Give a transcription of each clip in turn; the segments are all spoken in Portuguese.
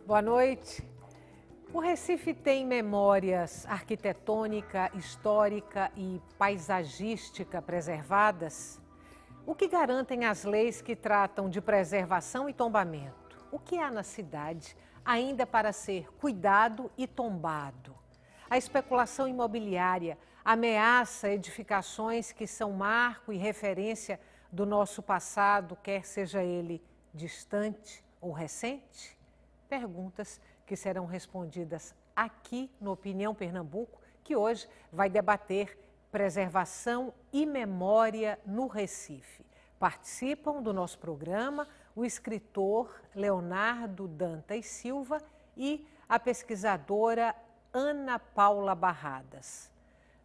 Boa noite. O Recife tem memórias arquitetônica, histórica e paisagística preservadas? O que garantem as leis que tratam de preservação e tombamento? O que há na cidade ainda para ser cuidado e tombado? A especulação imobiliária ameaça edificações que são marco e referência do nosso passado, quer seja ele distante ou recente? Perguntas que serão respondidas aqui no Opinião Pernambuco, que hoje vai debater preservação e memória no Recife. Participam do nosso programa o escritor Leonardo Dantas Silva e a pesquisadora Ana Paula Barradas.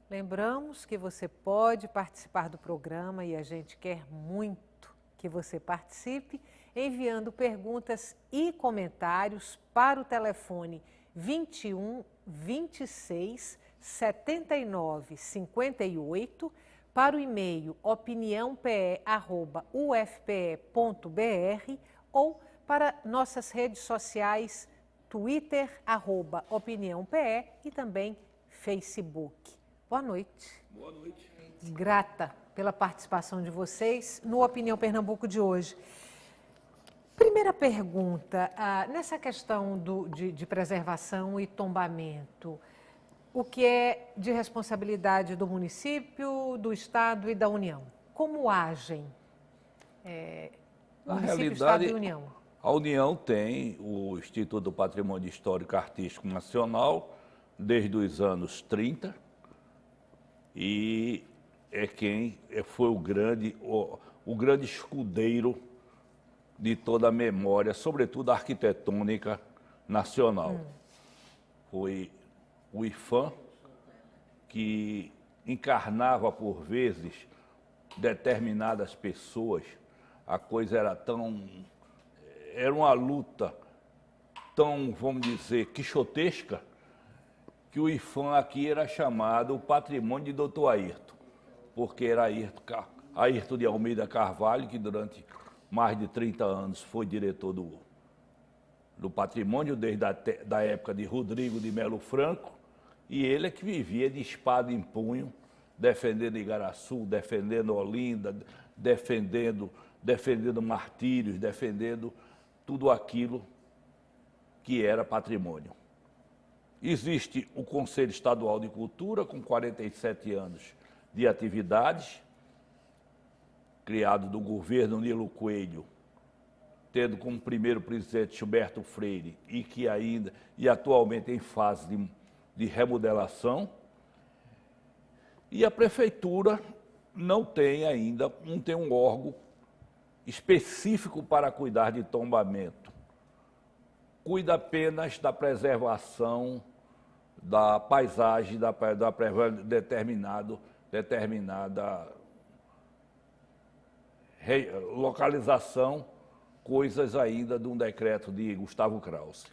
Lembramos que você pode participar do programa e a gente quer muito que você participe, enviando perguntas e comentários para o telefone 21 26 79 58, para o e-mail opiniãope@ufpe.br ou para nossas redes sociais, Twitter, @opiniãope e também Facebook. Boa noite. Boa noite. Grata pela participação de vocês no Opinião Pernambuco de hoje. Primeira pergunta, nessa questão de preservação e tombamento, o que é de responsabilidade do município, do Estado e da União? Como agem município, Estado e União? A União tem o Instituto do Patrimônio Histórico e Artístico Nacional desde os anos 30 e foi o grande escudeiro de toda a memória, sobretudo arquitetônica nacional. Foi o IPHAN que encarnava por vezes determinadas pessoas. A coisa era uma luta tão, vamos dizer, quixotesca, que o IPHAN aqui era chamado o patrimônio de Dr. Ayrton, porque era Ayrton de Almeida Carvalho, que durante mais de 30 anos foi diretor do patrimônio, desde a época de Rodrigo de Melo Franco, e ele é que vivia de espada em punho, defendendo Igaraçu, defendendo Olinda, defendendo martírios, defendendo tudo aquilo que era patrimônio. Existe o Conselho Estadual de Cultura, com 47 anos de atividades, criado do governo Nilo Coelho, tendo como primeiro presidente Gilberto Freire e atualmente em fase de remodelação. E a prefeitura não tem um órgão específico para cuidar de tombamento. Cuida apenas da preservação da paisagem, da determinada localização, coisas ainda de um decreto de Gustavo Krause.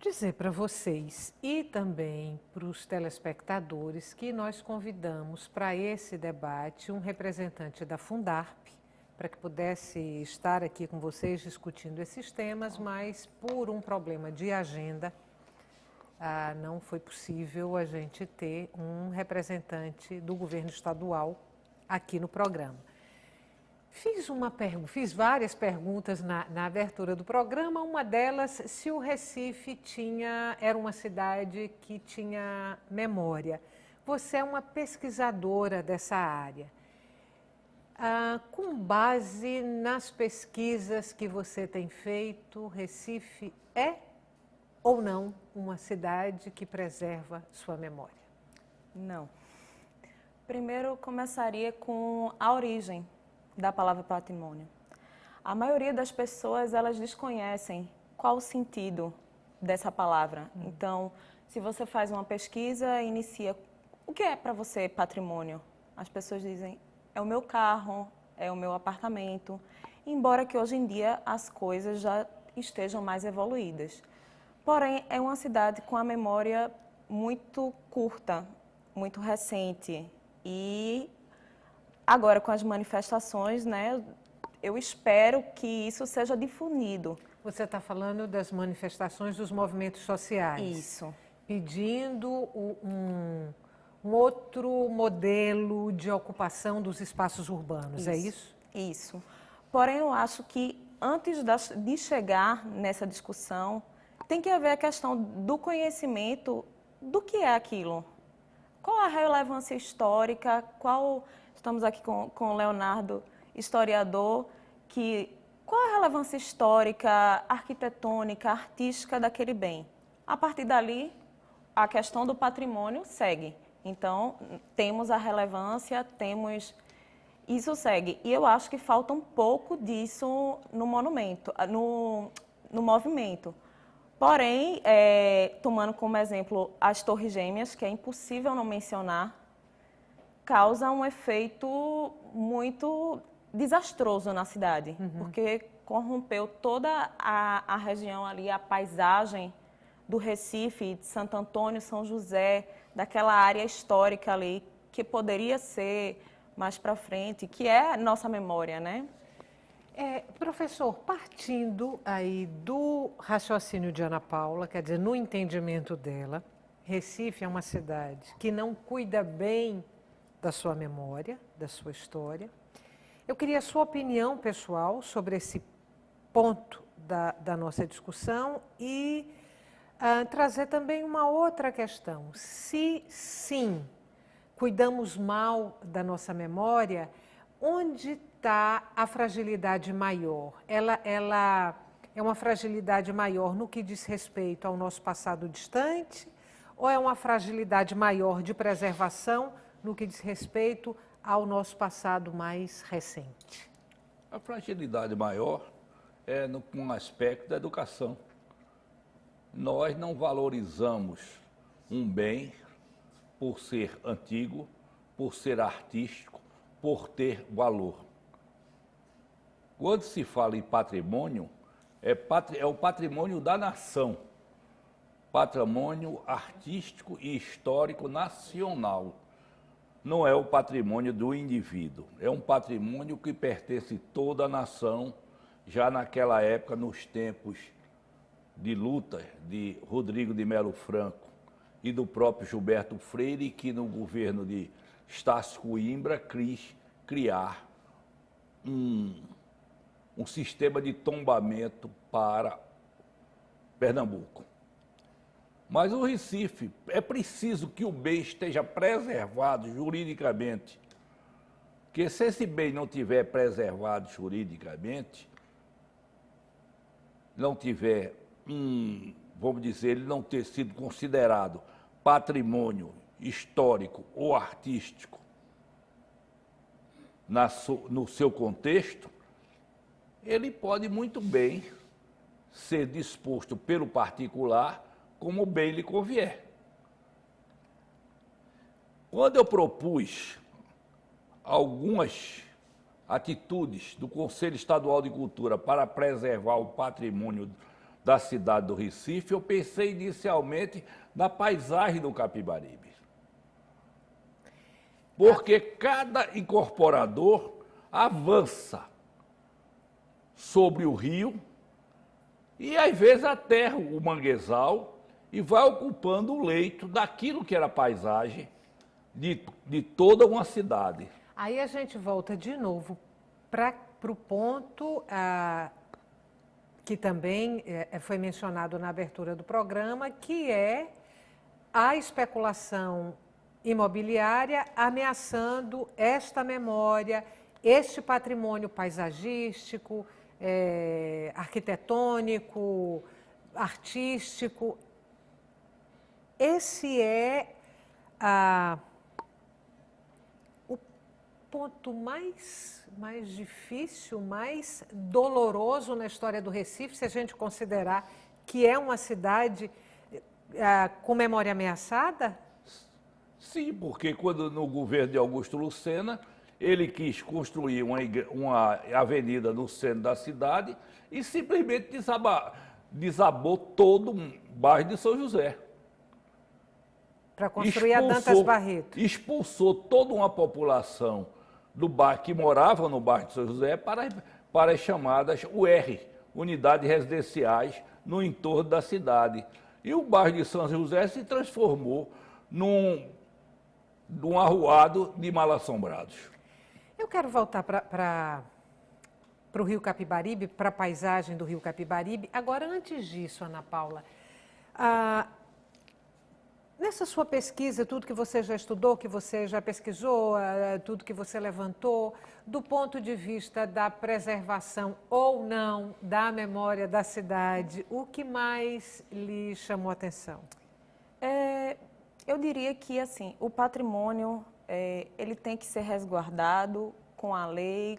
Dizer para vocês e também para os telespectadores que nós convidamos para esse debate um representante da Fundarp, para que pudesse estar aqui com vocês discutindo esses temas, mas por um problema de agenda, não foi possível a gente ter um representante do governo estadual aqui no programa. Fiz várias perguntas na abertura do programa, uma delas se o Recife era uma cidade que tinha memória. Você é uma pesquisadora dessa área. Com base nas pesquisas que você tem feito, Recife é ou não uma cidade que preserva sua memória? Não. Primeiro, começaria com a origem da palavra patrimônio. A maioria das pessoas, elas desconhecem qual o sentido dessa palavra. Então, se você faz uma pesquisa, inicia, o que é para você patrimônio? As pessoas dizem, é o meu carro, é o meu apartamento, embora que hoje em dia as coisas já estejam mais evoluídas. Porém, é uma cidade com a memória muito curta, muito recente. E agora com as manifestações, né, eu espero que isso seja difundido. Você está falando das manifestações dos movimentos sociais. Isso. Pedindo um outro modelo de ocupação dos espaços urbanos, é isso? Isso. Porém, eu acho que antes de chegar nessa discussão, tem que haver a questão do conhecimento do que é aquilo. Qual a relevância histórica? Estamos aqui com o Leonardo, historiador, qual a relevância histórica, arquitetônica, artística daquele bem? A partir dali, a questão do patrimônio segue. Então, temos a relevância, isso segue. E eu acho que falta um pouco disso no monumento, no movimento. Porém, tomando como exemplo as Torres Gêmeas, que é impossível não mencionar, causa um efeito muito desastroso na cidade, porque corrompeu toda a região ali, a paisagem do Recife, de Santo Antônio, São José, daquela área histórica ali, que poderia ser mais para frente, que é nossa memória, né? Professor, partindo aí do raciocínio de Ana Paula, quer dizer, no entendimento dela, Recife é uma cidade que não cuida bem da sua memória, da sua história. Eu queria a sua opinião pessoal sobre esse ponto da nossa discussão e trazer também uma outra questão. Se sim, cuidamos mal da nossa memória, onde está a fragilidade maior? Ela é uma fragilidade maior no que diz respeito ao nosso passado distante ou é uma fragilidade maior de preservação no que diz respeito ao nosso passado mais recente? A fragilidade maior é no aspecto da educação. Nós não valorizamos um bem por ser antigo, por ser artístico, por ter valor. Quando se fala em patrimônio, é o patrimônio da nação, patrimônio artístico e histórico nacional. Não é o patrimônio do indivíduo, é um patrimônio que pertence a toda a nação, já naquela época, nos tempos de luta de Rodrigo de Melo Franco e do próprio Gilberto Freire, que no governo de Estácio Coimbra quis criar um sistema de tombamento para Pernambuco. Mas o Recife, é preciso que o bem esteja preservado juridicamente, porque se esse bem não tiver preservado juridicamente, não tiver vamos dizer, ele não ter sido considerado patrimônio histórico ou artístico no seu contexto, ele pode muito bem ser disposto pelo particular como bem lhe convier. Quando eu propus algumas atitudes do Conselho Estadual de Cultura para preservar o patrimônio da cidade do Recife, eu pensei inicialmente na paisagem do Capibaribe. Porque cada incorporador avança sobre o rio e às vezes aterra o manguezal e vai ocupando o leito daquilo que era paisagem de toda uma cidade. Aí a gente volta de novo para o ponto que também foi mencionado na abertura do programa, que é a especulação imobiliária ameaçando esta memória, este patrimônio paisagístico, arquitetônico, artístico. Esse é o ponto mais difícil, mais doloroso na história do Recife, se a gente considerar que é uma cidade com memória ameaçada? Sim, porque quando no governo de Augusto Lucena, ele quis construir uma avenida no centro da cidade e simplesmente desabou todo o bairro de São José. Para construir a Dantas Barreto. Expulsou toda uma população do bairro que morava no bairro de São José para as chamadas UR, Unidades Residenciais, no entorno da cidade. E o bairro de São José se transformou num arruado de mal-assombrados. Eu quero voltar para o Rio Capibaribe, para a paisagem do Rio Capibaribe. Agora, antes disso, Ana Paula, nessa sua pesquisa, tudo que você já estudou, que você já pesquisou, tudo que você levantou, do ponto de vista da preservação ou não da memória da cidade, o que mais lhe chamou a atenção? Eu diria que assim, o patrimônio ele tem que ser resguardado com a lei,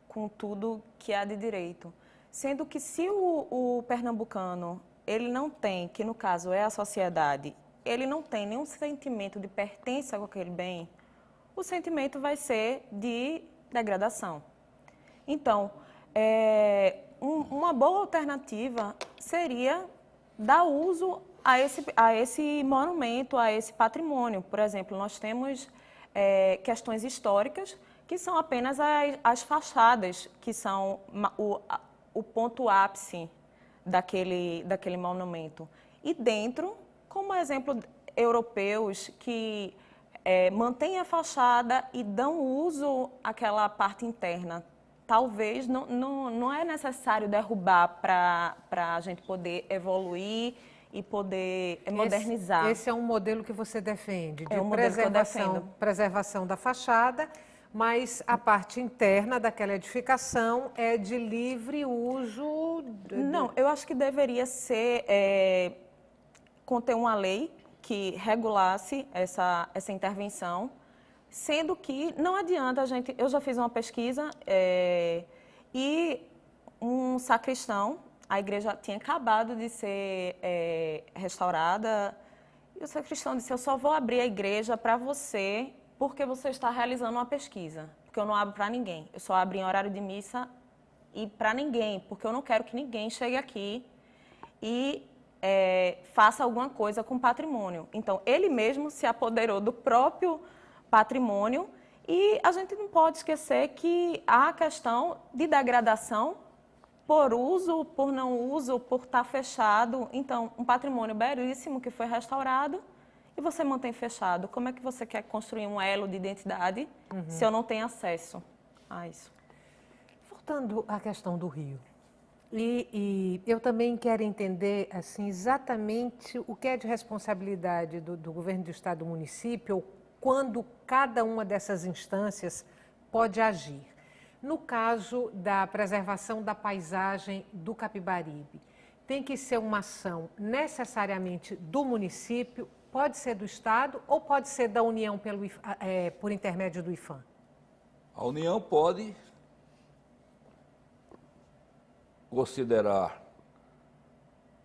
com tudo que há de direito. Sendo que se o pernambucano ele não tem, que no caso é a sociedade, ele não tem nenhum sentimento de pertença com aquele bem, o sentimento vai ser de degradação. Então, uma boa alternativa seria dar uso a esse monumento, a esse patrimônio. Por exemplo, nós temos questões históricas que são apenas as fachadas, que são o ponto ápice daquele monumento. E dentro, como exemplo, europeus que mantêm a fachada e dão uso àquela parte interna. Talvez não é necessário derrubar para a gente poder evoluir e poder modernizar. Esse é um modelo que você defende, de um modelo que eu defendo. Preservação da fachada, mas a parte interna daquela edificação é de livre uso? Não, eu acho que deveria ser, conter uma lei que regulasse essa intervenção, sendo que não adianta a gente... Eu já fiz uma pesquisa e um sacristão, a igreja tinha acabado de ser restaurada, e o sacristão disse, eu só vou abrir a igreja para você porque você está realizando uma pesquisa, porque eu não abro para ninguém, eu só abro em horário de missa e para ninguém, porque eu não quero que ninguém chegue aqui e faça alguma coisa com o patrimônio. Então, ele mesmo se apoderou do próprio patrimônio e a gente não pode esquecer que há a questão de degradação por uso, por não uso, por estar fechado. Então, um patrimônio belíssimo que foi restaurado e você mantém fechado. Como é que você quer construir um elo de identidade se eu não tenho acesso a isso? Voltando à questão do Rio, e eu também quero entender assim, exatamente o que é de responsabilidade do governo do estado, do município, ou quando cada uma dessas instâncias pode agir. No caso da preservação da paisagem do Capibaribe, tem que ser uma ação necessariamente do município, pode ser do estado ou pode ser da União por intermédio do IPHAN? A União pode considerar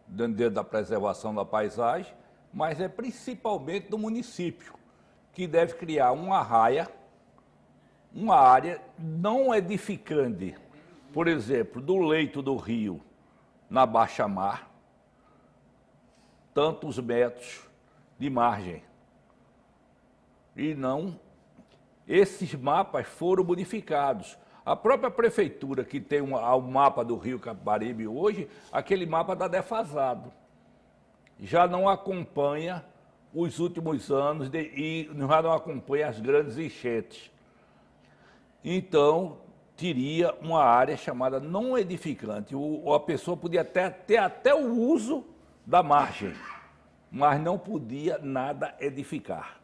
dentro da preservação da paisagem, mas é principalmente do município, que deve criar uma área não edificante, por exemplo, do leito do rio na baixa mar, tantos metros de margem. E não, esses mapas foram modificados. A própria prefeitura que tem o mapa do Rio Capibaribe hoje, aquele mapa está defasado. Já não acompanha os últimos anos e já não acompanha as grandes enchentes. Então, teria uma área chamada não edificante. A pessoa podia ter até o uso da margem, mas não podia nada edificar.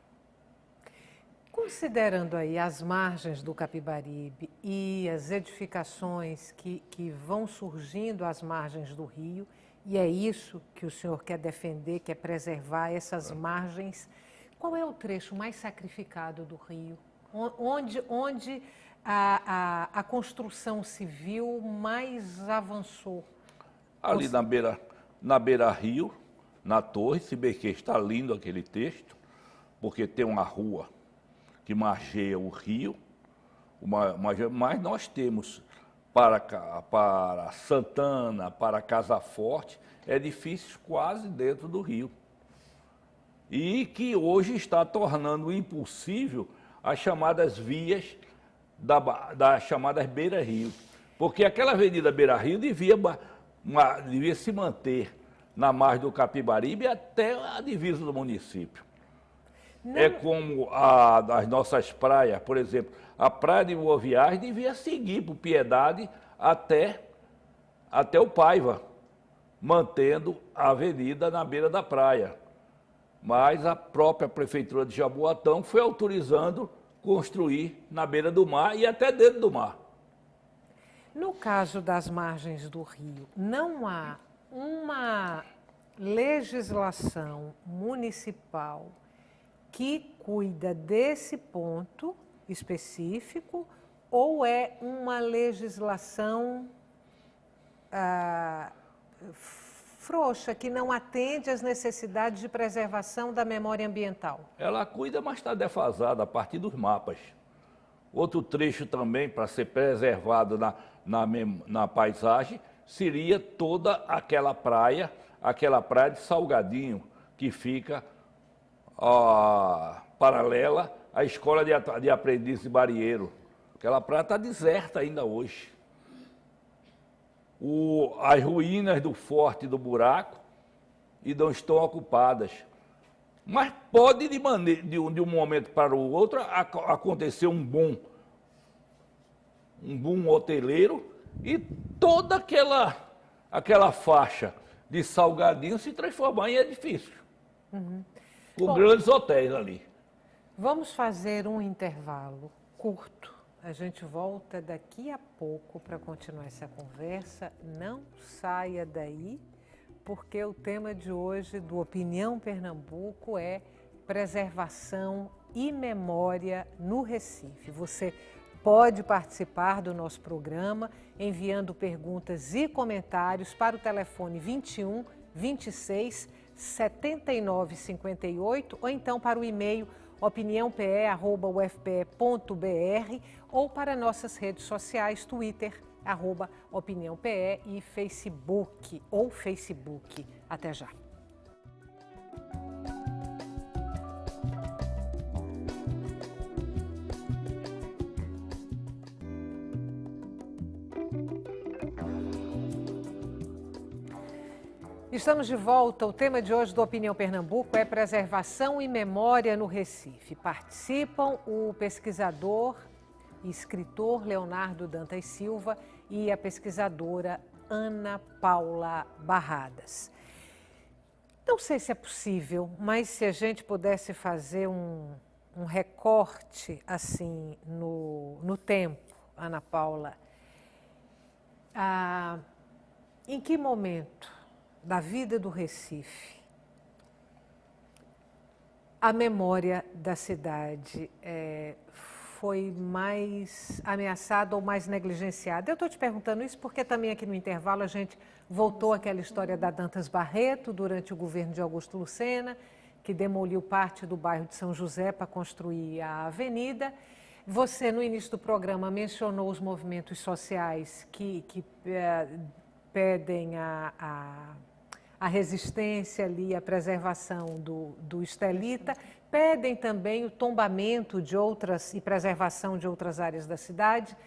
Considerando aí as margens do Capibaribe e as edificações que vão surgindo às margens do rio, e é isso que o senhor quer defender, quer preservar essas margens, qual é o trecho mais sacrificado do rio? Onde a construção civil mais avançou? Ali na beira-rio, na torre, se bem que está lindo aquele texto, porque tem uma rua que margeia o rio, mas nós temos para Santana, para Casa Forte, edifícios quase dentro do rio. e que hoje está tornando impossível as chamadas vias das chamadas beira-rio. Porque aquela avenida beira-rio devia se manter na margem do Capibaribe até a divisa do município. Não. É como as nossas praias, por exemplo, a praia de Boa Viagem devia seguir por Piedade até o Paiva, mantendo a avenida na beira da praia. Mas a própria Prefeitura de Jaboatão foi autorizando construir na beira do mar e até dentro do mar. No caso das margens do rio, não há uma legislação municipal que cuida desse ponto específico ou é uma legislação frouxa, que não atende às necessidades de preservação da memória ambiental? Ela cuida, mas está defasada a partir dos mapas. Outro trecho também para ser preservado na paisagem seria toda aquela praia de Salgadinho, que fica paralela à escola de aprendiz de Barieiro. Aquela praia está deserta ainda hoje. As ruínas do Forte do Buraco e não estão ocupadas. Mas pode, de um momento para o outro, acontecer um boom hoteleiro e toda aquela faixa de Salgadinho se transformar em edifício. Uhum. Com grandes hotéis ali. Vamos fazer um intervalo curto. A gente volta daqui a pouco para continuar essa conversa. Não saia daí, porque o tema de hoje do Opinião Pernambuco é preservação e memória no Recife. Você pode participar do nosso programa enviando perguntas e comentários para o telefone 21 26 79 58 ou então para o e-mail opiniãope@ufpe.br ou para nossas redes sociais, Twitter, @opiniãope e Facebook ou Facebook. Até já. Estamos de volta. O tema de hoje do Opinião Pernambuco é preservação e memória no Recife. Participam o pesquisador e escritor Leonardo Dantas Silva e a pesquisadora Ana Paula Barradas. Não sei se é possível, mas se a gente pudesse fazer um recorte assim no tempo, Ana Paula, em que momento da vida do Recife a memória da cidade foi mais ameaçada ou mais negligenciada? Eu estou te perguntando isso porque também aqui no intervalo a gente voltou àquela história da Dantas Barreto durante o governo de Augusto Lucena, que demoliu parte do bairro de São José para construir a avenida. Você, no início do programa, mencionou os movimentos sociais que pedem a resistência ali, a preservação do Estelita, pedem também o tombamento de outras e preservação de outras áreas da cidade,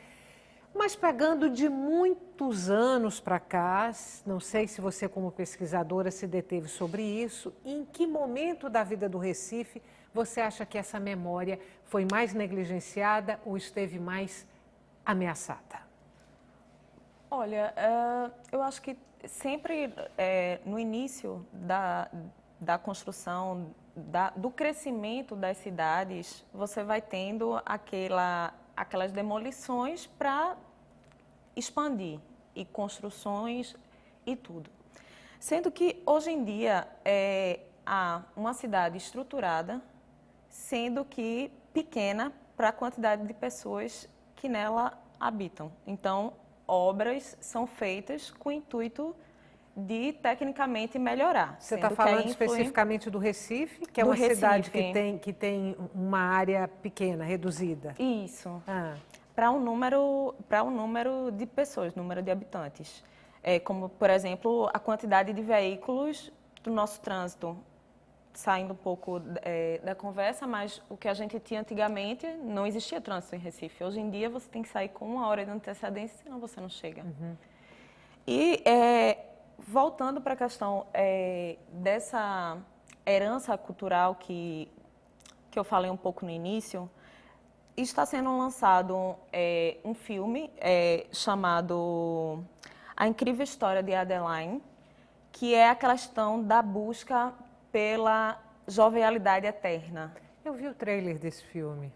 mas pegando de muitos anos para cá, não sei se você como pesquisadora se deteve sobre isso, em que momento da vida do Recife você acha que essa memória foi mais negligenciada ou esteve mais ameaçada? Olha, eu acho que sempre no início da construção, do crescimento das cidades, você vai tendo aquelas demolições para expandir, e construções e tudo. Sendo que hoje em dia há uma cidade estruturada, sendo que pequena para a quantidade de pessoas que nela habitam. Então, obras são feitas com o intuito de tecnicamente melhorar. Você está falando especificamente do Recife, que é uma cidade que tem uma área pequena, reduzida. Isso. Para um número de pessoas, número de habitantes. Como, por exemplo, a quantidade de veículos do nosso trânsito saindo um pouco da conversa, mas o que a gente tinha antigamente, não existia trânsito em Recife. Hoje em dia, você tem que sair com 1 hora de antecedência, senão você não chega. Uhum. E, voltando para a questão dessa herança cultural que eu falei um pouco no início, está sendo lançado um filme chamado A Incrível História de Adeline, que é a questão da busca pela jovialidade eterna. Eu vi o trailer desse filme.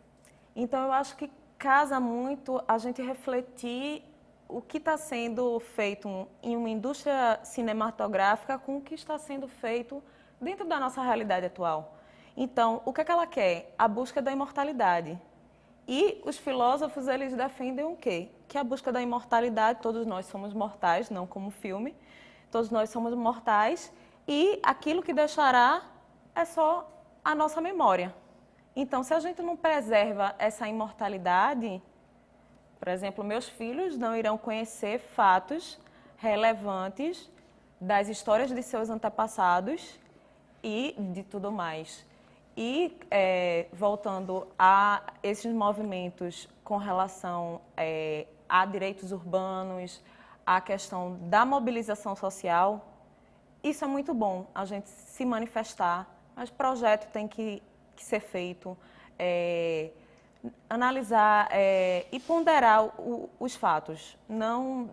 Então, eu acho que casa muito a gente refletir o que está sendo feito em uma indústria cinematográfica com o que está sendo feito dentro da nossa realidade atual. Então, o que é que ela quer? A busca da imortalidade. E os filósofos, eles defendem o quê? Que a busca da imortalidade, todos nós somos mortais, não como filme, todos nós somos mortais, e aquilo que deixará é só a nossa memória. Então, se a gente não preserva essa imortalidade, por exemplo, meus filhos não irão conhecer fatos relevantes das histórias de seus antepassados e de tudo mais. E, voltando a esses movimentos com relação a direitos urbanos, a questão da mobilização social, isso é muito bom, a gente se manifestar, mas o projeto tem que ser feito, analisar e ponderar os fatos. Não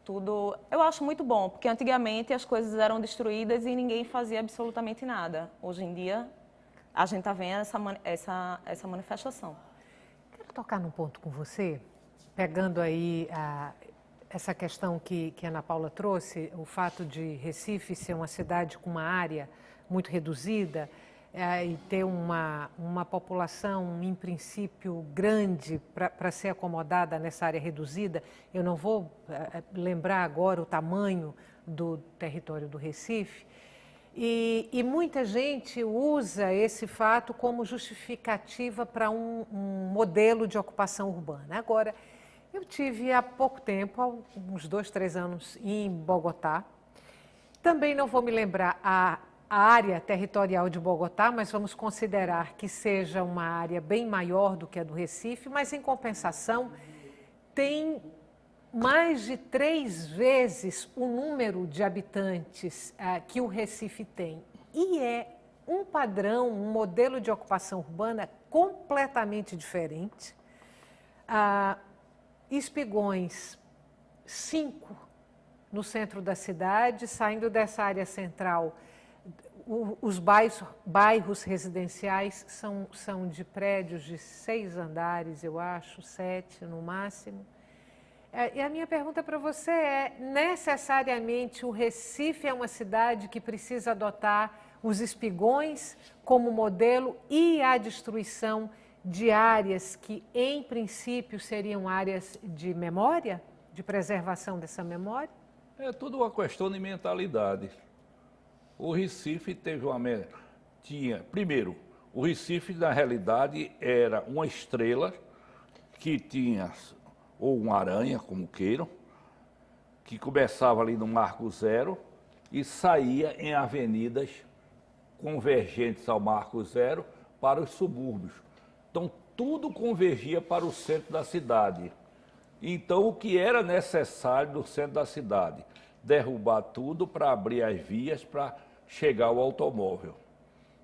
tudo. Eu acho muito bom, porque antigamente as coisas eram destruídas e ninguém fazia absolutamente nada. Hoje em dia, a gente está vendo essa manifestação. Quero tocar num ponto com você, pegando aí essa questão que a Ana Paula trouxe, o fato de Recife ser uma cidade com uma área muito reduzida e ter uma população, em princípio, grande para ser acomodada nessa área reduzida. Eu não vou lembrar agora o tamanho do território do Recife. E muita gente usa esse fato como justificativa para um modelo de ocupação urbana. Agora, eu tive há pouco tempo, há uns 2, 3 anos, em Bogotá. Também não vou me lembrar a área territorial de Bogotá, mas vamos considerar que seja uma área bem maior do que a do Recife, mas em compensação tem mais de 3 vezes o número de habitantes que o Recife tem. E é um padrão, um modelo de ocupação urbana completamente diferente. Espigões, 5 no centro da cidade, saindo dessa área central. Os bairros residenciais são de prédios de 6 andares, eu acho, 7 no máximo. E a minha pergunta para você é, necessariamente o Recife é uma cidade que precisa adotar os espigões como modelo e a destruição de áreas que, em princípio, seriam áreas de memória, de preservação dessa memória? É tudo uma questão de mentalidade. O Recife primeiro, o Recife, na realidade, era uma estrela que tinha, ou uma aranha, como queiram, que começava ali no Marco Zero e saía em avenidas convergentes ao Marco Zero para os subúrbios. Então, tudo convergia para o centro da cidade. Então, o que era necessário no centro da cidade? Derrubar tudo para abrir as vias para chegar ao automóvel.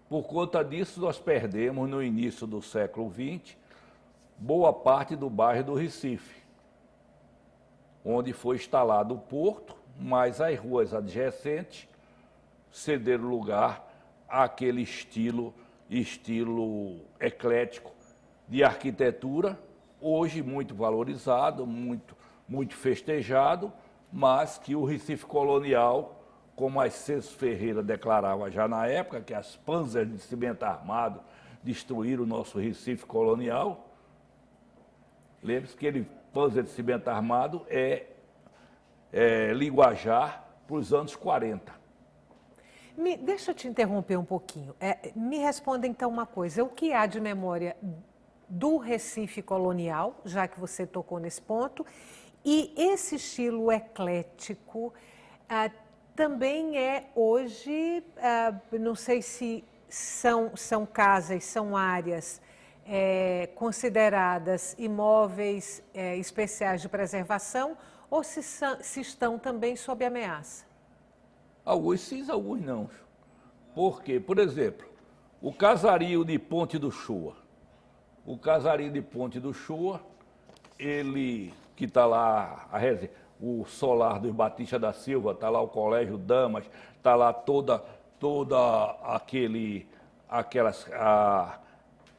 Por conta disso, nós perdemos, no início do século XX, boa parte do bairro do Recife, onde foi instalado o porto, mas as ruas adjacentes cederam lugar àquele estilo eclético de arquitetura, hoje muito valorizado, muito festejado, mas que o Recife colonial, como a Ceso Ferreira declarava já na época, que as panzers de cimento armado destruíram o nosso Recife colonial. Lembre-se que aquele panzer de cimento armado é linguajar para os anos 40. Deixa eu te interromper um pouquinho. Me responda então uma coisa. O que há de memória do Recife colonial, já que você tocou nesse ponto, e esse estilo eclético também é hoje, não sei se são casas, são áreas consideradas imóveis especiais de preservação ou se estão também sob ameaça? Alguns sim, alguns não. Por quê? Por exemplo, o casario de Ponte do Choa. O casario de Ponte do Choa, ele que está lá, o solar dos Batista da Silva, está lá o Colégio Damas, está lá toda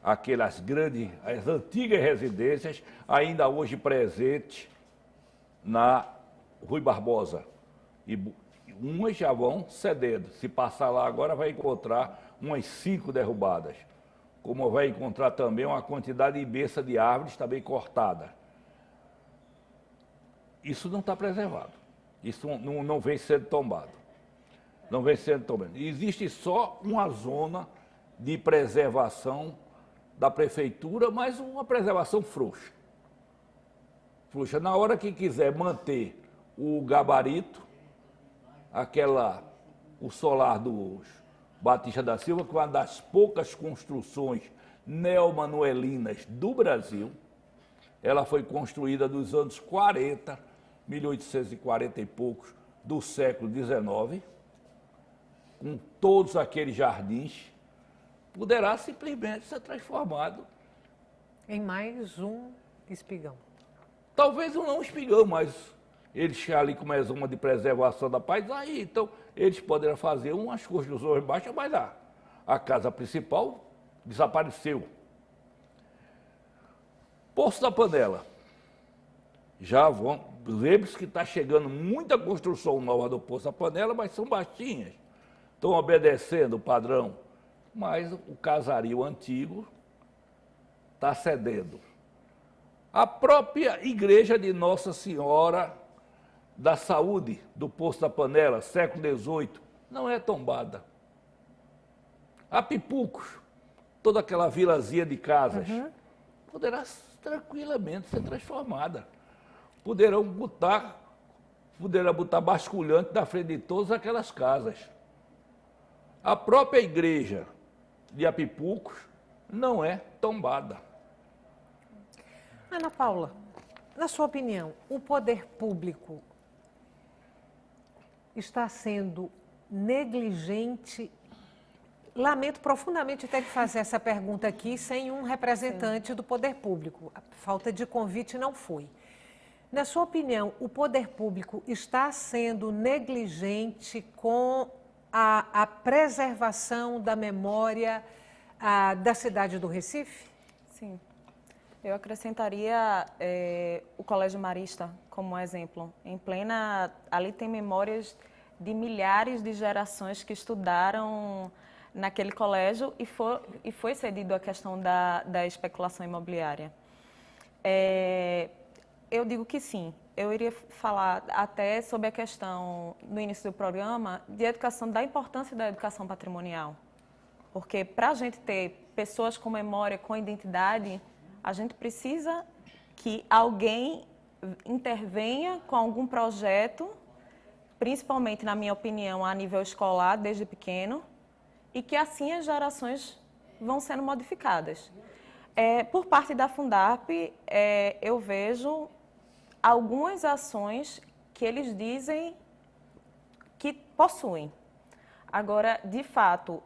aquelas grandes, as antigas residências, ainda hoje presentes na Rui Barbosa. E umas já vão cedendo. Se passar lá agora, vai encontrar umas 5 derrubadas. Como vai encontrar também uma quantidade imensa de árvores também cortadas. Isso não está preservado. Isso não vem sendo tombado. Não vem sendo tombado. Existe só uma zona de preservação da prefeitura, mas uma preservação frouxa. Frouxa. Na hora que quiser manter o gabarito, o solar dos Batista da Silva, que é uma das poucas construções neomanuelinas do Brasil. Ela foi construída nos anos 40, 1840 e poucos, do século XIX, com todos aqueles jardins, poderá simplesmente ser transformado em mais um espigão. Talvez não um espigão, mas eles ali como é zona de preservação da paisagem, então eles poderão fazer umas construções baixas, mas a casa principal desapareceu. Poço da Panela. Lembre-se que está chegando muita construção nova do Poço da Panela, mas são baixinhas. Estão obedecendo o padrão, mas o casario antigo está cedendo. A própria igreja de Nossa Senhora da Saúde, do Poço da Panela, século XVIII, não é tombada. A Pipucos, toda aquela vilazinha de casas, poderá tranquilamente ser transformada. Poderão botar basculhante na frente de todas aquelas casas. A própria igreja de Apipucos não é tombada. Ana Paula, na sua opinião, o poder público está sendo negligente? Lamento profundamente ter que fazer essa pergunta aqui sem um representante do poder público. A falta de convite não foi. Na sua opinião, o poder público está sendo negligente com a preservação da memória da cidade do Recife? Sim. Eu acrescentaria o Colégio Marista como exemplo. Ali tem memórias de milhares de gerações que estudaram naquele colégio e foi cedido a questão da especulação imobiliária. Eu digo que sim. Eu iria falar até sobre a questão, no início do programa, de educação, da importância da educação patrimonial. Porque para a gente ter pessoas com memória, com identidade, a gente precisa que alguém intervenha com algum projeto, principalmente, na minha opinião, a nível escolar, desde pequeno, e que assim as gerações vão sendo modificadas. Por parte da Fundarp, eu vejo algumas ações que eles dizem que possuem. Agora, de fato,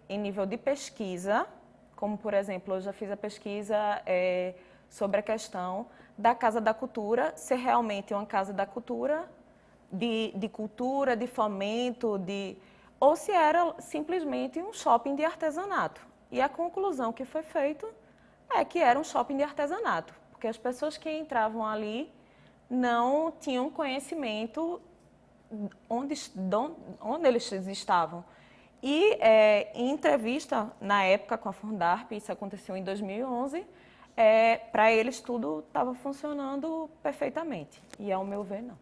em nível de pesquisa, como, por exemplo, eu já fiz a pesquisa sobre a questão da Casa da Cultura, ser realmente uma Casa da Cultura, de cultura, de fomento, ou se era simplesmente um shopping de artesanato. E a conclusão que foi feita é que era um shopping de artesanato, porque as pessoas que entravam ali não tinham conhecimento onde eles estavam. E em entrevista, na época, com a Fundarp, isso aconteceu em 2011, para eles tudo estava funcionando perfeitamente. E, ao meu ver, não.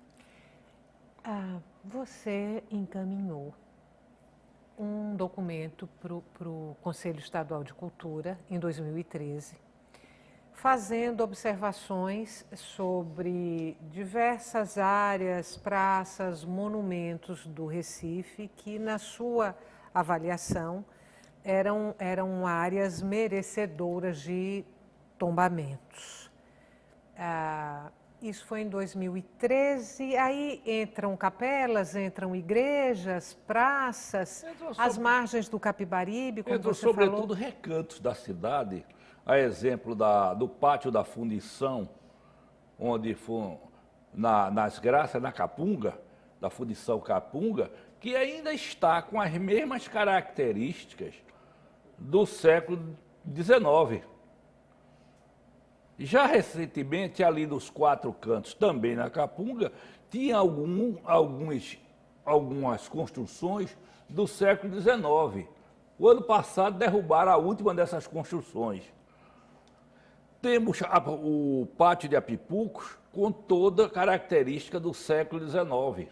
Você encaminhou um documento para o Conselho Estadual de Cultura, em 2013, fazendo observações sobre diversas áreas, praças, monumentos do Recife que, na sua avaliação, eram áreas merecedoras de tombamentos. Isso foi em 2013, aí entram capelas, entram igrejas, praças, as margens do Capibaribe, como você falou. Sobretudo recantos da cidade, a exemplo do Pátio da Fundição, onde foi nas Graças, na Capunga, da Fundição Capunga, que ainda está com as mesmas características do século XIX. Já recentemente, ali nos quatro cantos, também na Capunga, tinha algumas construções do século XIX. O ano passado derrubaram a última dessas construções. Temos o Pátio de Apipucos, com toda a característica do século XIX.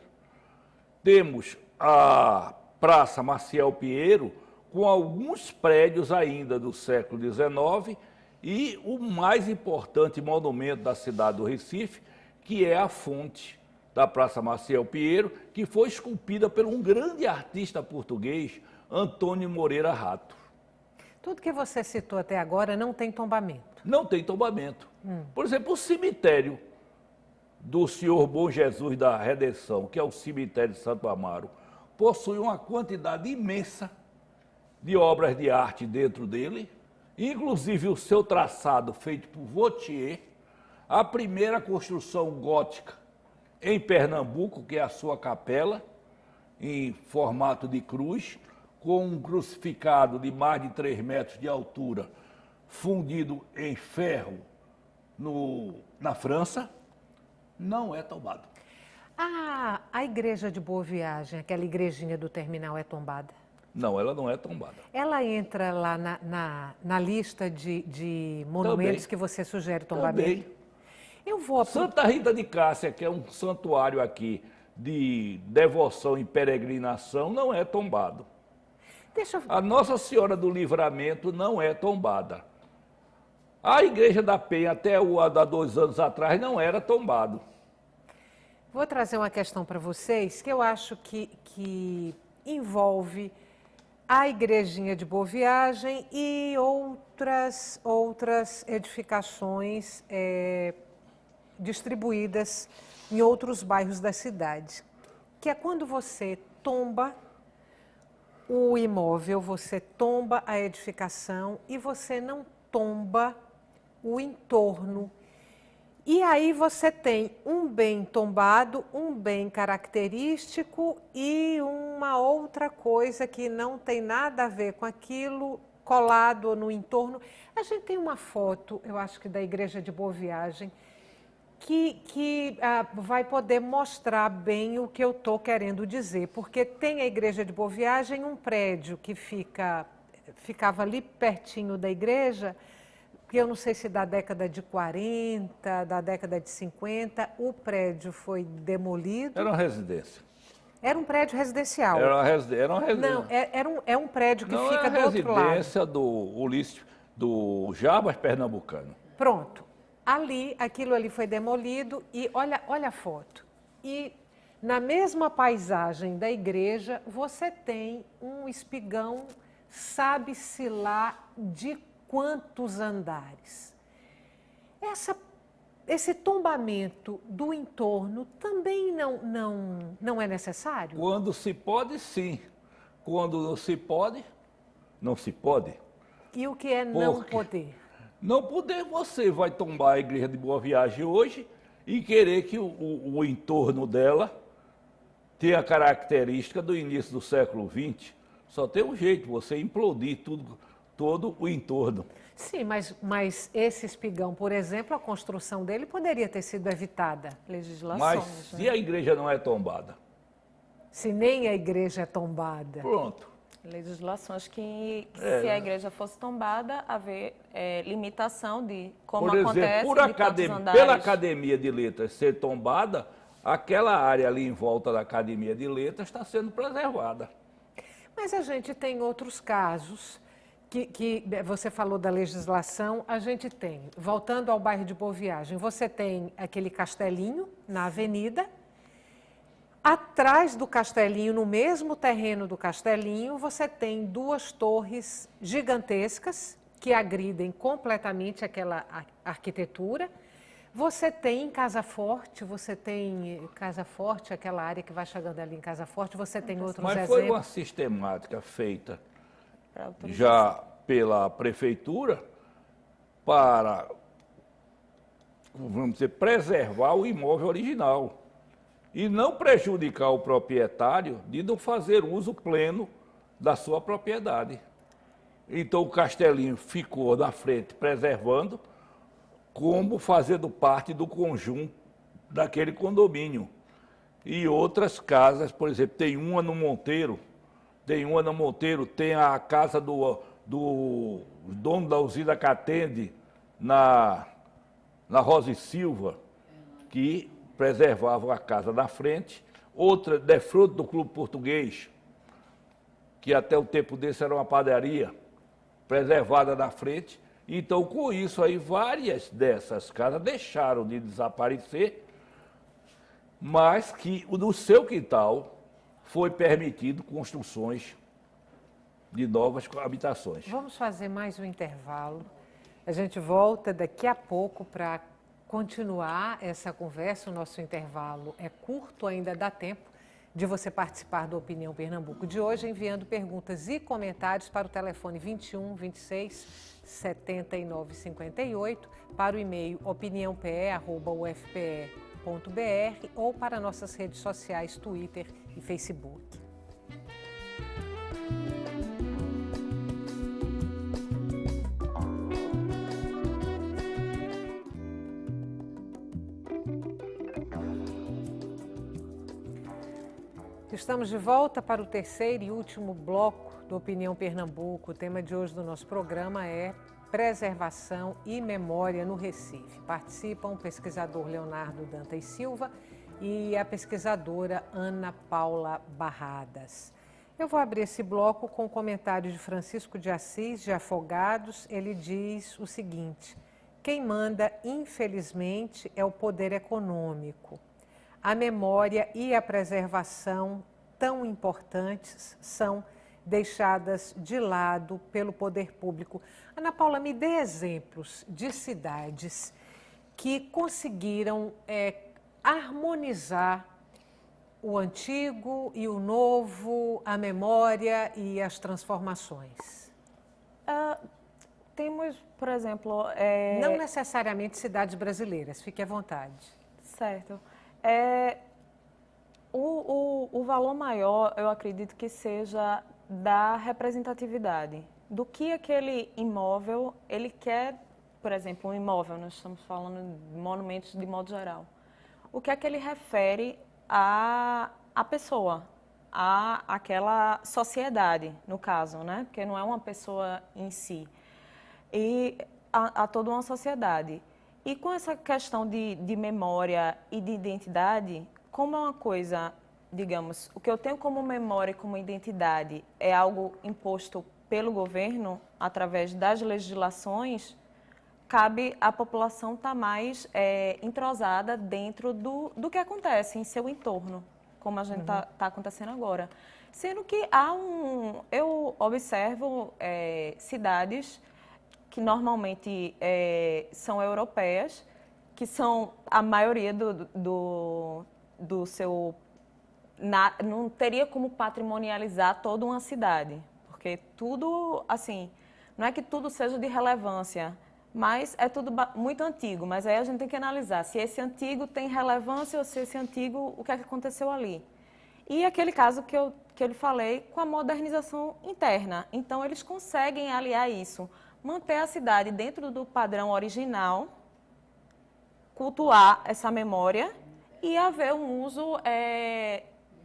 Temos a Praça Maciel Pinheiro, com alguns prédios ainda do século XIX, e o mais importante monumento da cidade do Recife, que é a fonte da Praça Maciel Pinheiro, que foi esculpida por um grande artista português, Antônio Moreira Rato. Tudo que você citou até agora não tem tombamento. Não tem tombamento. Por exemplo, o cemitério do Senhor Bom Jesus da Redenção, que é o cemitério de Santo Amaro, possui uma quantidade imensa de obras de arte dentro dele, inclusive o seu traçado feito por Vautier, a primeira construção gótica em Pernambuco, que é a sua capela, em formato de cruz, com um crucificado de mais de 3 metros de altura, fundido em ferro na França, não é tombado. A igreja de Boa Viagem, aquela igrejinha do terminal, é tombada? Não, ela não é tombada. Ela entra lá na lista de monumentos Também. Que você sugere tombamento? Também. Eu vou... Santa Rita de Cássia, que é um santuário aqui de devoção e peregrinação, não é tombado. A Nossa Senhora do Livramento não é tombada. A Igreja da Penha, até há 2 anos atrás, não era tombado. Vou trazer uma questão para vocês que eu acho que envolve a igrejinha de Boa Viagem e outras edificações distribuídas em outros bairros da cidade, que é quando você tomba o imóvel, você tomba a edificação e você não tomba o entorno. E aí você tem um bem tombado, um bem característico e uma outra coisa que não tem nada a ver com aquilo colado no entorno. A gente tem uma foto, eu acho que da Igreja de Boa Viagem, que vai poder mostrar bem o que eu estou querendo dizer, porque tem a Igreja de Boa Viagem, um prédio que ficava ali pertinho da igreja, que eu não sei se da década de 40, da década de 50, o prédio foi demolido. Era uma residência. Era um prédio residencial. Era uma residência. Não, é um prédio que fica do outro lado. Era a residência do Jabas pernambucano. Pronto. Aquilo ali foi demolido e olha a foto. E na mesma paisagem da igreja, você tem um espigão, sabe-se lá de quantos andares. Esse tombamento do entorno também não é necessário? Quando se pode, sim. Quando não se pode, não se pode. E o que é não poder? Não poder, você vai tombar a Igreja de Boa Viagem hoje e querer que o entorno dela tenha a característica do início do século XX. Só tem um jeito, você implodir todo o entorno. Sim, mas esse espigão, por exemplo, a construção dele poderia ter sido evitada. Legislações. Mas se a igreja não é tombada? Se nem a igreja é tombada. Pronto. Legislações que se a igreja fosse tombada, haver limitação de como por exemplo, acontece pela Academia de Letras ser tombada, aquela área ali em volta da Academia de Letras está sendo preservada. Mas a gente tem outros casos que você falou da legislação, a gente tem, voltando ao bairro de Boa Viagem, você tem aquele castelinho na avenida. Atrás do castelinho, no mesmo terreno do castelinho, você tem duas torres gigantescas que agridem completamente aquela arquitetura. Você tem Casa Forte, aquela área que vai chegando ali em Casa Forte, você tem outros exemplos. Mas foi uma sistemática feita já pela prefeitura para, vamos dizer, preservar o imóvel original e não prejudicar o proprietário de não fazer uso pleno da sua propriedade. Então o castelinho ficou na frente preservando, como fazendo parte do conjunto daquele condomínio. E outras casas, por exemplo, tem uma no Monteiro, tem a casa do dono da usina Catende, na Rosa e Silva, que preservavam a casa na frente. Outra, defronte do Clube Português, que até o tempo desse era uma padaria, preservada na frente. Então, com isso aí, várias dessas casas deixaram de desaparecer, mas que no seu quintal foi permitido construções de novas habitações. Vamos fazer mais um intervalo. A gente volta daqui a pouco para continuar essa conversa. O nosso intervalo é curto, ainda dá tempo de você participar do Opinião Pernambuco de hoje, enviando perguntas e comentários para o telefone 21 26 79 58, para o e-mail opiniãope@ufpe.br ou para nossas redes sociais, Twitter e Facebook. Estamos de volta para o terceiro e último bloco do Opinião Pernambuco. O tema de hoje do nosso programa é preservação e memória no Recife. Participam o pesquisador Leonardo Dantas Silva e a pesquisadora Ana Paula Barradas. Eu vou abrir esse bloco com o comentário de Francisco de Assis, de Afogados. Ele diz o seguinte: quem manda, infelizmente, é o poder econômico. A memória e a preservação, tão importantes, são deixadas de lado pelo poder público. Ana Paula, me dê exemplos de cidades que conseguiram harmonizar o antigo e o novo, a memória e as transformações. Temos, por exemplo... Não necessariamente cidades brasileiras, fique à vontade. Certo. O valor maior, eu acredito que seja da representatividade, do que aquele imóvel, ele quer, por exemplo, um imóvel, nós estamos falando de monumentos de modo geral, o que é que ele refere à pessoa, àquela sociedade, no caso, né? Porque não é uma pessoa em si, e a toda uma sociedade. E com essa questão de memória e de identidade, como é uma coisa, digamos, o que eu tenho como memória e como identidade é algo imposto pelo governo através das legislações, cabe à população estar mais entrosada dentro do que acontece em seu entorno, como a gente está acontecendo agora. Sendo que eu observo cidades que normalmente são europeias, que são a maioria do seu... não teria como patrimonializar toda uma cidade, porque tudo, assim, não é que tudo seja de relevância, mas é tudo muito antigo, mas aí a gente tem que analisar se esse antigo tem relevância ou se esse antigo, o que é que aconteceu ali. E aquele caso que eu lhe falei, com a modernização interna. Então, eles conseguem aliar isso, manter a cidade dentro do padrão original, cultuar essa memória e haver um uso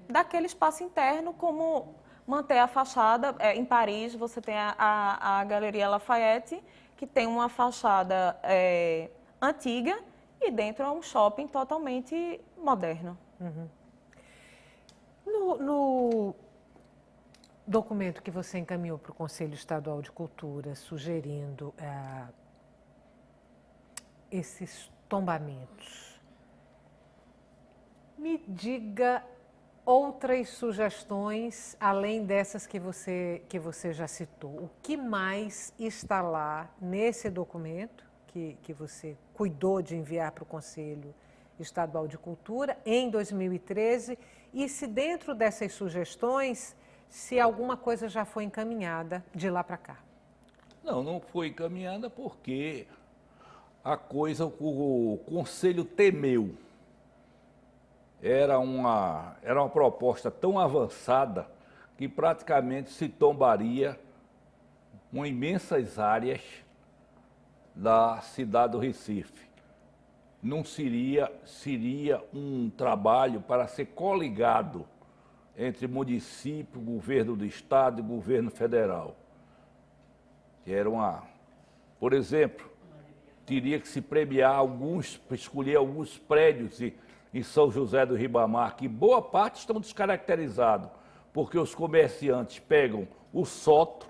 daquele espaço interno, como manter a fachada. Em Paris, você tem a Galeria Lafayette, que tem uma fachada antiga e dentro é um shopping totalmente moderno. Uhum. documento que você encaminhou para o Conselho Estadual de Cultura, sugerindo esses tombamentos. Me diga outras sugestões, além dessas que você já citou. O que mais está lá nesse documento que você cuidou de enviar para o Conselho Estadual de Cultura em 2013? E se dentro dessas sugestões, se alguma coisa já foi encaminhada de lá para cá? Não, não foi encaminhada porque a coisa, o Conselho temeu. Era uma proposta tão avançada que praticamente se tombaria imensas áreas da cidade do Recife. Não seria um trabalho para ser coligado entre município, governo do estado e governo federal. Por exemplo, teria que se premiar escolher alguns prédios em São José do Ribamar, que boa parte estão descaracterizados, porque os comerciantes pegam o sótão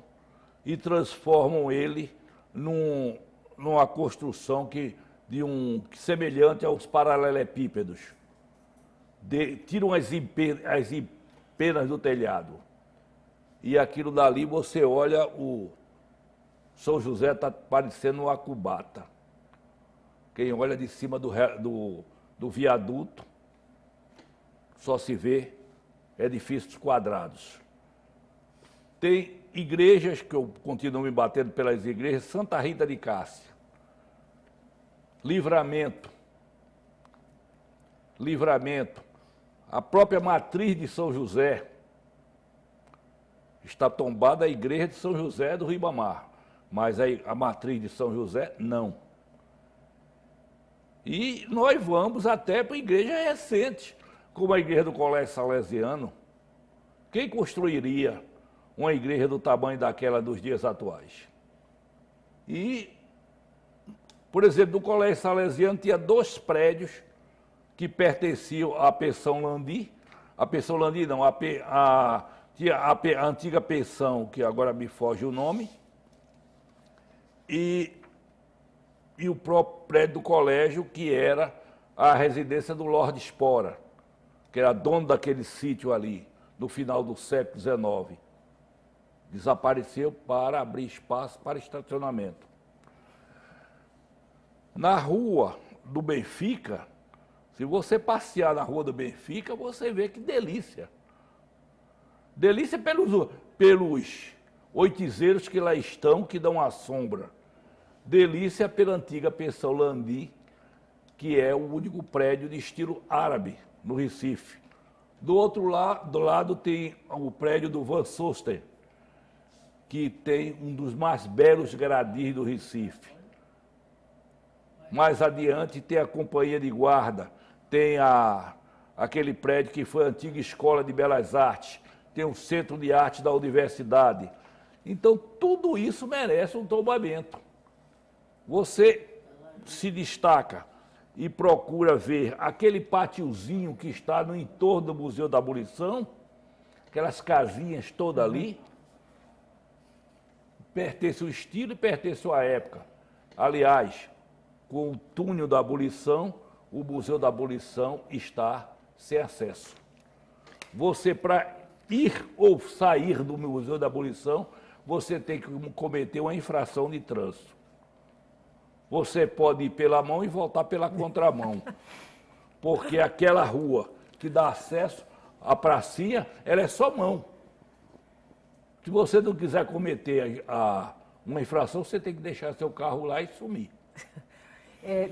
e transformam ele numa construção semelhante aos paralelepípedos. Tiram as empenas do telhado. E aquilo dali, você olha, o São José está parecendo uma cubata. Quem olha de cima do viaduto, só se vê edifícios quadrados. Tem igrejas, que eu continuo me batendo pelas igrejas, Santa Rita de Cássia, Livramento, a própria matriz de São José, está tombada a igreja de São José do Ribamar, mas a matriz de São José, não. E nós vamos até para igrejas recentes, como a igreja do Colégio Salesiano. Quem construiria uma igreja do tamanho daquela dos dias atuais? E, por exemplo, no Colégio Salesiano tinha 2 prédios que pertenciam à pensão Landi. A pensão Landi não, tinha a antiga pensão, que agora me foge o nome, e o próprio prédio do colégio, que era a residência do Lorde Espora, que era dono daquele sítio ali, no final do século XIX. Desapareceu para abrir espaço para estacionamento. Na rua do Benfica, se você passear na rua do Benfica, você vê que delícia. Delícia pelos oitizeiros que lá estão, que dão a sombra. Delícia pela antiga pensão Landi, que é o único prédio de estilo árabe no Recife. Do outro lado tem o prédio do Van Soester, que tem um dos mais belos gradis do Recife. Mais adiante tem a Companhia de Guarda, tem aquele prédio que foi a antiga Escola de Belas Artes, tem o Centro de Arte da Universidade. Então, tudo isso merece um tombamento. Você se destaca e procura ver aquele pátiozinho que está no entorno do Museu da Abolição, aquelas casinhas todas ali, pertence ao estilo e pertence à época. Aliás, com o túnel da Abolição, o Museu da Abolição está sem acesso. Você, para ir ou sair do Museu da Abolição, você tem que cometer uma infração de trânsito. Você pode ir pela mão e voltar pela contramão, porque aquela rua que dá acesso à pracinha, ela é só mão. Se você não quiser cometer uma infração, você tem que deixar seu carro lá e sumir.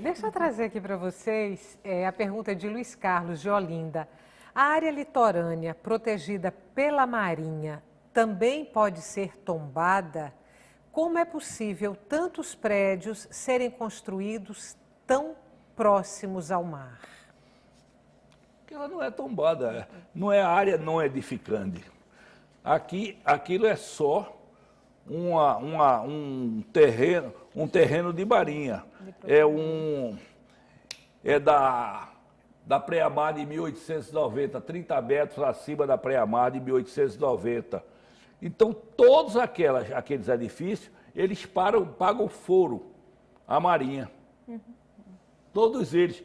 Deixa eu trazer aqui para vocês a pergunta de Luiz Carlos, de Olinda. A área litorânea protegida pela Marinha também pode ser tombada? Como é possível tantos prédios serem construídos tão próximos ao mar? Porque ela não é tombada, não é área não edificante. Aquilo é só um terreno de marinha. É da pré-mar de 1890, 30 metros acima da pré-mar de 1890. Então, todos aqueles edifícios, eles pagam foro à Marinha. Todos eles.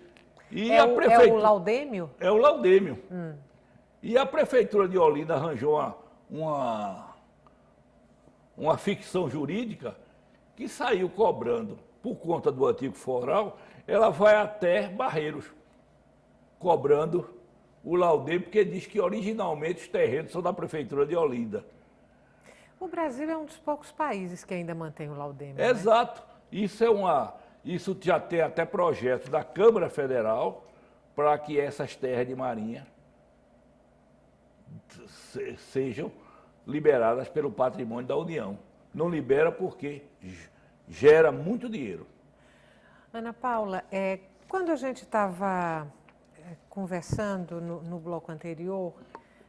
E É a o laudêmio? É o laudêmio. E a Prefeitura de Olinda arranjou uma ficção jurídica que saiu cobrando, por conta do antigo foral, ela vai até Barreiros, cobrando o laudêmio, porque diz que originalmente os terrenos são da Prefeitura de Olinda. O Brasil é um dos poucos países que ainda mantém o laudêmio. Exato. Isso já tem até projeto da Câmara Federal para que essas terras de marinha sejam liberadas pelo patrimônio da União. Não libera porque gera muito dinheiro. Ana Paula, quando a gente estava conversando no bloco anterior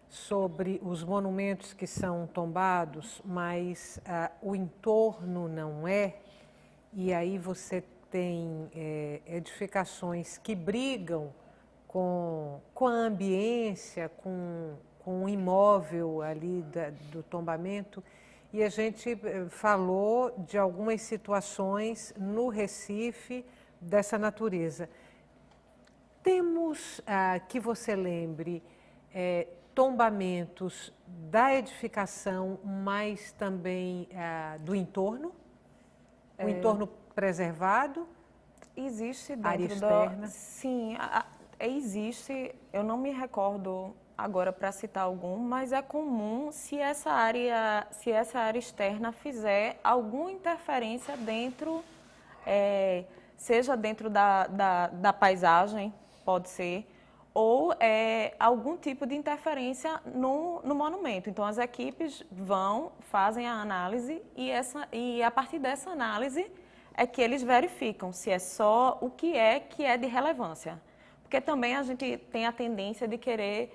sobre os monumentos que são tombados, mas o entorno não é, e aí você tem edificações que brigam com a ambiência, com o imóvel ali do tombamento, e a gente falou de algumas situações no Recife dessa natureza. Temos, que você lembre, tombamentos da edificação, mas também do entorno? O entorno preservado? Existe área dentro externa? Sim, existe. Eu não me recordo agora para citar algum, mas é comum se essa área externa fizer alguma interferência dentro, seja dentro da paisagem, pode ser, ou algum tipo de interferência no monumento. Então, as equipes fazem a análise e a partir dessa análise é que eles verificam se é só o que é de relevância. Porque também a gente tem a tendência de querer...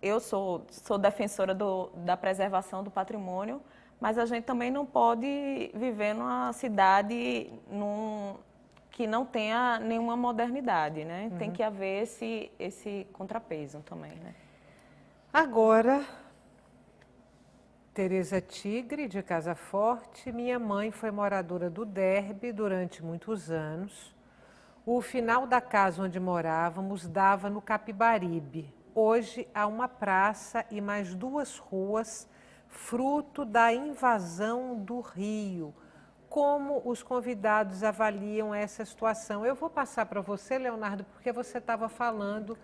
eu sou defensora da preservação do patrimônio, mas a gente também não pode viver numa cidade que não tenha nenhuma modernidade, né? Tem que haver esse contrapeso também, né? Agora, Tereza Tigre, de Casa Forte, minha mãe foi moradora do Derby durante muitos anos. O final da casa onde morávamos dava no Capibaribe. Hoje há uma praça e mais 2 ruas, fruto da invasão do rio. Como os convidados avaliam essa situação? Eu vou passar para você, Leonardo, porque você estava falando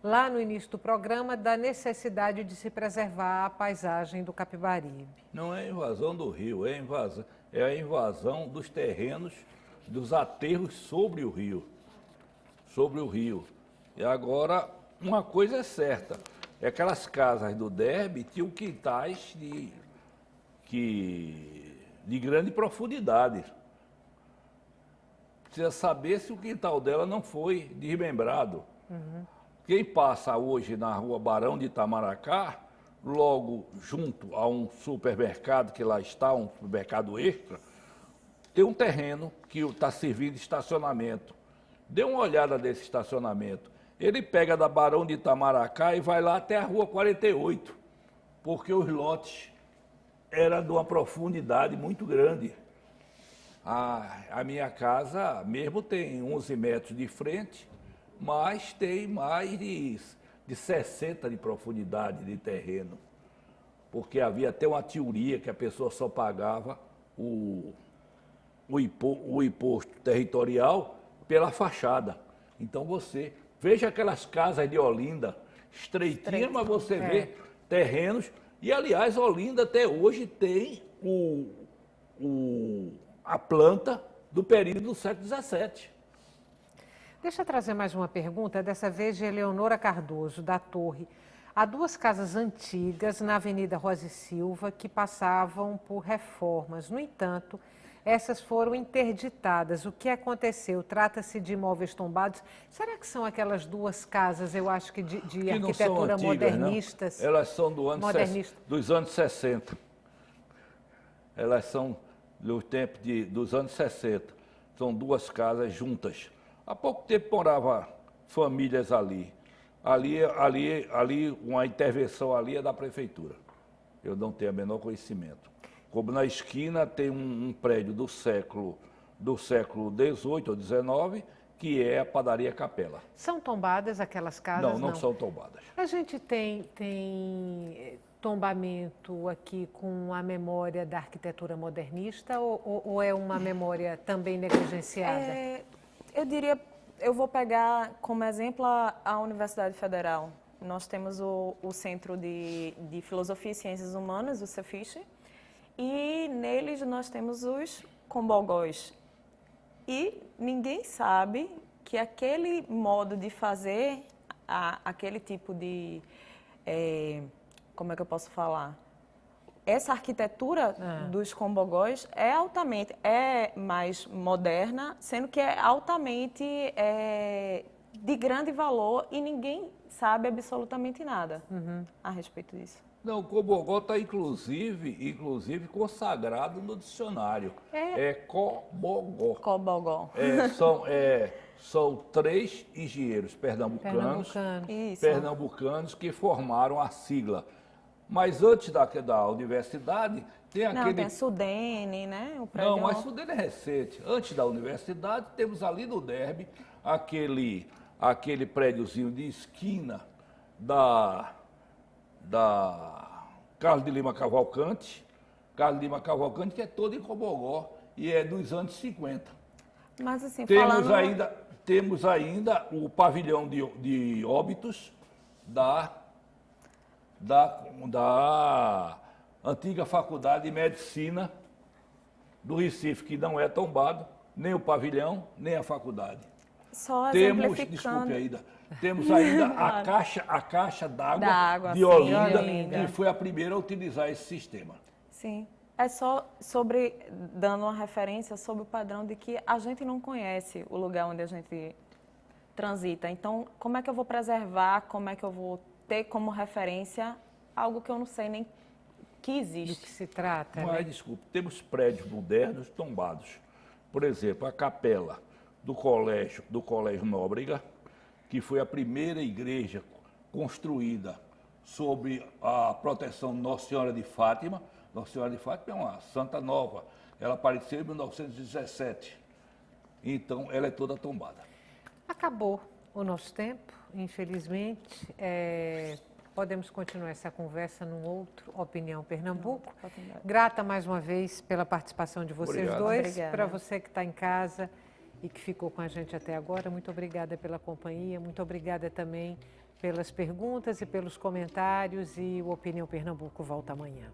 lá no início do programa da necessidade de se preservar a paisagem do Capibaribe. Não é invasão do rio, é a invasão dos terrenos, dos aterros sobre o rio. E agora, uma coisa é certa, aquelas casas do Derby tinham quintais de grande profundidade. Precisa saber se o quintal dela não foi desmembrado. Quem passa hoje na rua Barão de Itamaracá, logo junto a um supermercado que lá está, um supermercado extra, tem um terreno que está servindo de estacionamento. Dê uma olhada nesse estacionamento. Ele pega da Barão de Itamaracá e vai lá até a rua 48, porque os lotes eram de uma profundidade muito grande. A minha casa mesmo tem 11 metros de frente, mas tem mais de 60 de profundidade de terreno. Porque havia até uma teoria que a pessoa só pagava o imposto territorial pela fachada. Então você veja aquelas casas de Olinda, estreitinhas, mas você vê terrenos. E, aliás, Olinda até hoje tem a planta do período do século XVII. Deixa eu trazer mais uma pergunta, dessa vez de Eleonora Cardoso, da Torre. Há 2 casas antigas na Avenida Rosa e Silva que passavam por reformas. No entanto, essas foram interditadas. O que aconteceu? Trata-se de imóveis tombados. Será que são aquelas 2 casas, eu acho que de arquitetura antigas, modernistas? Não. Elas são dos anos 60. Elas são do tempo dos anos 60. São 2 casas juntas. Há pouco tempo moravam famílias ali. Ali, uma intervenção ali é da prefeitura. Eu não tenho o menor conhecimento. Como na esquina tem um prédio do século XVIII ou XIX, que é a padaria Capela. São tombadas aquelas casas? Não são tombadas. A gente tem tombamento aqui com a memória da arquitetura modernista ou é uma memória também negligenciada? Eu diria, eu vou pegar como exemplo a Universidade Federal. Nós temos o Centro de Filosofia e Ciências Humanas, o Cefiche, e neles nós temos os combogós. E ninguém sabe que aquele modo de fazer, aquele tipo de... como é que eu posso falar? Essa arquitetura dos combogós é mais moderna, sendo que é altamente de grande valor e ninguém sabe absolutamente nada a respeito disso. Não, o Cobogó está inclusive consagrado no dicionário. É Cobogó. Cobogó. São 3 engenheiros pernambucanos que formaram a sigla. Mas antes da universidade, tem aquele... Não, tem a Sudene, né? O prédio... Não, mas Sudene é recente. Antes da universidade, temos ali no Derby aquele prédiozinho de esquina da Carlos de Lima Cavalcante. Carlos de Lima Cavalcante, que é todo em Cobogó e é dos anos 50. Mas assim, Temos ainda o pavilhão de óbitos da antiga Faculdade de Medicina do Recife, que não é tombado, nem o pavilhão, nem a faculdade. Só Temos ainda a caixa d'água de Olinda, que foi a primeira a utilizar esse sistema. Sim. É só dando uma referência sobre o padrão de que a gente não conhece o lugar onde a gente transita. Então, como é que eu vou preservar, como é que eu vou ter como referência algo que eu não sei nem que existe? Do que se trata, Mas, né? desculpe, temos prédios modernos tombados. Por exemplo, a capela do Colégio Nóbrega, que foi a primeira igreja construída sob a proteção de Nossa Senhora de Fátima. Nossa Senhora de Fátima é uma santa nova. Ela apareceu em 1917. Então, ela é toda tombada. Acabou o nosso tempo, infelizmente. Podemos continuar essa conversa num outro Opinião Pernambuco. Grata mais uma vez pela participação de vocês dois. Para você que está em casa e que ficou com a gente até agora, muito obrigada pela companhia, muito obrigada também pelas perguntas e pelos comentários. E o Opinião Pernambuco volta amanhã.